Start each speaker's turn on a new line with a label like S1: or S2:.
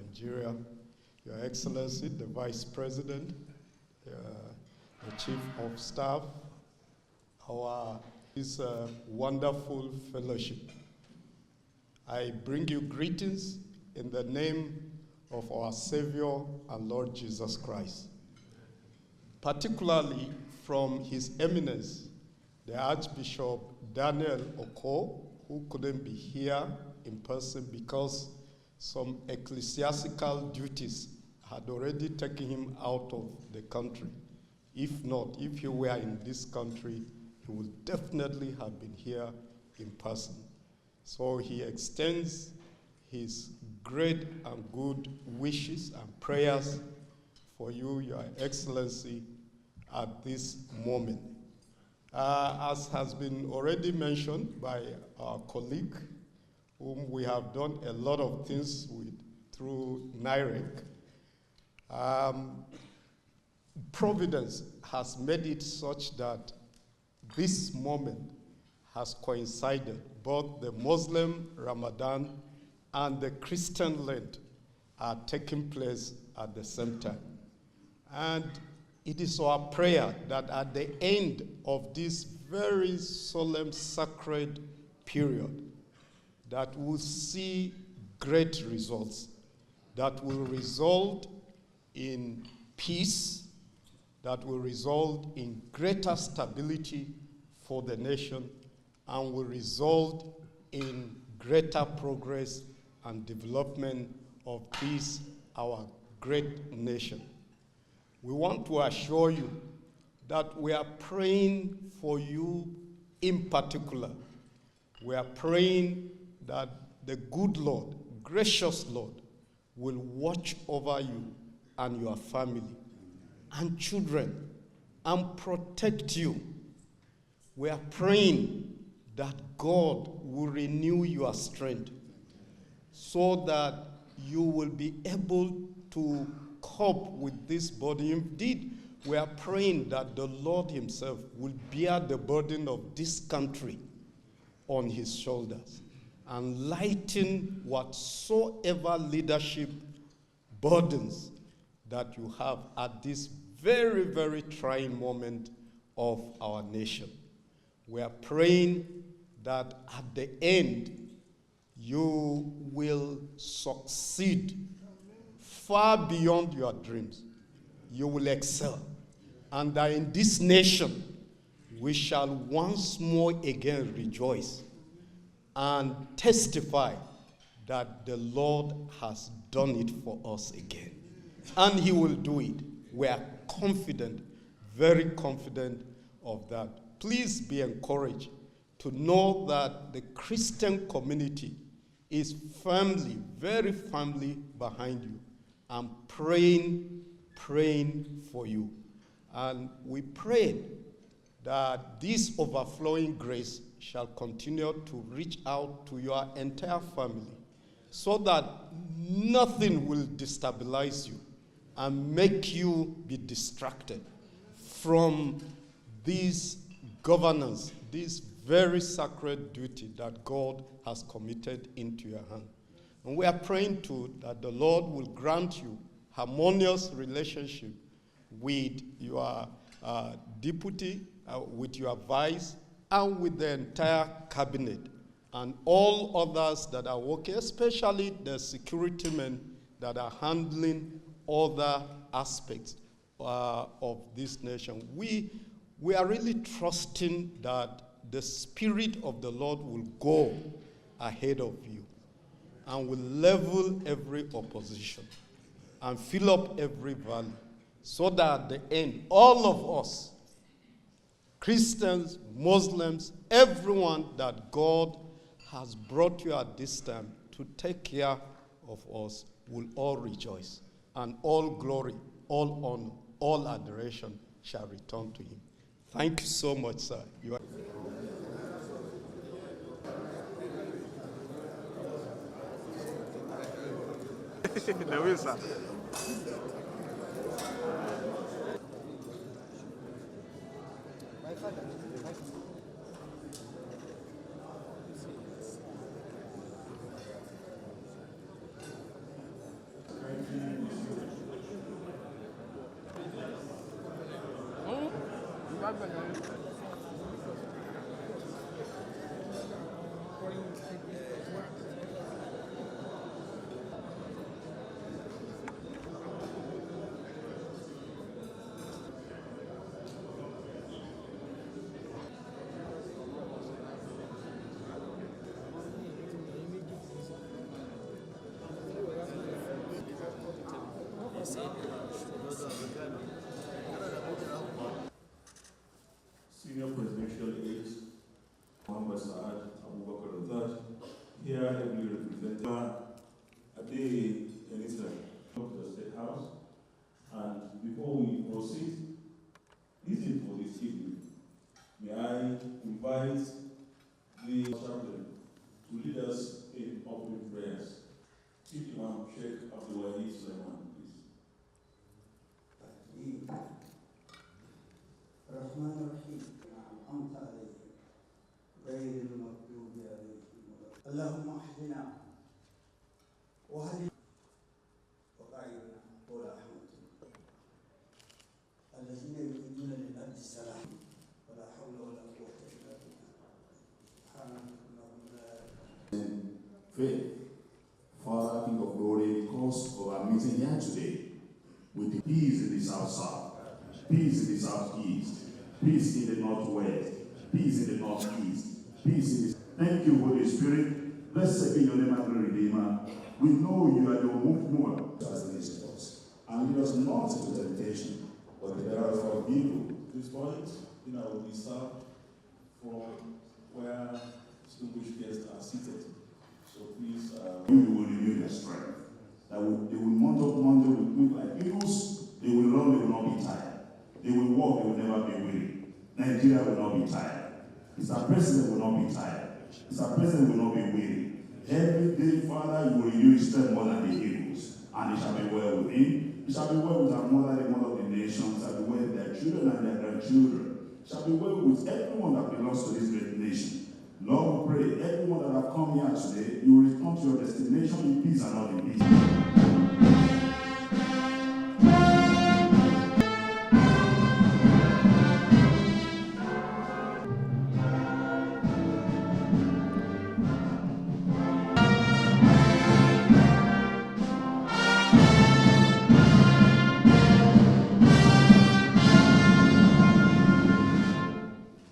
S1: Nigeria, Your Excellency, the Vice President, the Chief of Staff, this wonderful fellowship. I bring you greetings in the name of our Savior and Lord Jesus Christ, particularly from His Eminence, the Archbishop Daniel Oko, who couldn't be here in person because some ecclesiastical duties had already taken him out of the country. If not, if he were in this country, he would definitely have been here in person. So he extends his great and good wishes and prayers for you, Your Excellency, at this moment. As has been already mentioned by our colleague, whom we have done a lot of things with through NIREC, Providence has made it such that this moment has coincided. Both the Muslim Ramadan and the Christian Lent are taking place at the same time. And it is our prayer that at the end of this very solemn, sacred period, that we'll see great results, that will result in peace, that will result in greater stability for the nation, and will result in greater progress and development of this, our great nation. We want to assure you that we are praying for you in particular. We are praying that the good Lord, gracious Lord, will watch over you and your family and children and protect you. We are praying that God will renew your strength so that you will be able to cope with this burden. Indeed, we are praying that the Lord himself will bear the burden of this country on his shoulders and lighten whatsoever leadership burdens that you have at this very, very trying moment of our nation. We are praying that at the end, you will succeed far beyond your dreams. You will excel. And that in this nation, we shall once more again rejoice and testify that the Lord has done it for us again. And he will do it. We are confident, very confident of that. Please be encouraged to know that the Christian community is firmly, very firmly behind you and praying for you. And we pray that this overflowing grace shall continue to reach out to your entire family so that nothing will destabilize you and make you be distracted from this governance, this very sacred duty that God has committed into your hand. And we are praying too that the Lord will grant you harmonious relationship with your deputy, with your vice, and with the entire cabinet, and all others that are working, especially the security men that are handling other aspects of this nation. We are really trusting that the Spirit of the Lord will go ahead of you and will level every opposition and fill up every valley, so that at the end, all of us, Christians, Muslims, everyone that God has brought you at this time to take care of us will all rejoice, and all glory, all honor, all adoration shall return to him. Thank you so much, sir. You are
S2: Senior presidential aides, Muhammad Saad Abubakar III, here heavily represented Ade Elisa of the State House. And before we proceed, listen for this evening. May I invite the chaplain to lead us in opening prayers. Chief Imam Sheikh Abdulwahid Sulaiman, please.
S3: الرحمن الرحيم أنعمت عليهم غير المغضوب عليهم اللهم اهدنا واهدنا وقائمنا ولا حمد الذين يريدون للأرض السلام ولا حول ولا قوة إلا بالله سبحانك اللهم لا
S4: faith. Father, King of glory, because of our meeting here today, with the peace in the south-south, peace in the southeast, peace in the northwest, peace in the northeast, peace in the... Thank you, Holy Spirit. Blessed be your name, our Redeemer. We know you are the mover as nations, and lead us not into temptation, but deliver us from evil.
S2: At this point, will be served from where distinguished guests are seated. So please,
S4: You will renew their strength. That they will mount up Monday, will move like eagles. They will run, they will not be tired. They will walk, they will never be weary. Nigeria will not be tired. Mr. President will not be tired. Mr. President will not be weary. Every day, Father, you will renew his strength more than the eagles. And it shall be well with him. It shall be well with our mother, the mother of the nations. It shall be well with their children and their grandchildren. It shall be well with everyone that belongs to this great nation. Lord, we pray, everyone that have come here today, you will return to your destination in peace and not in peace.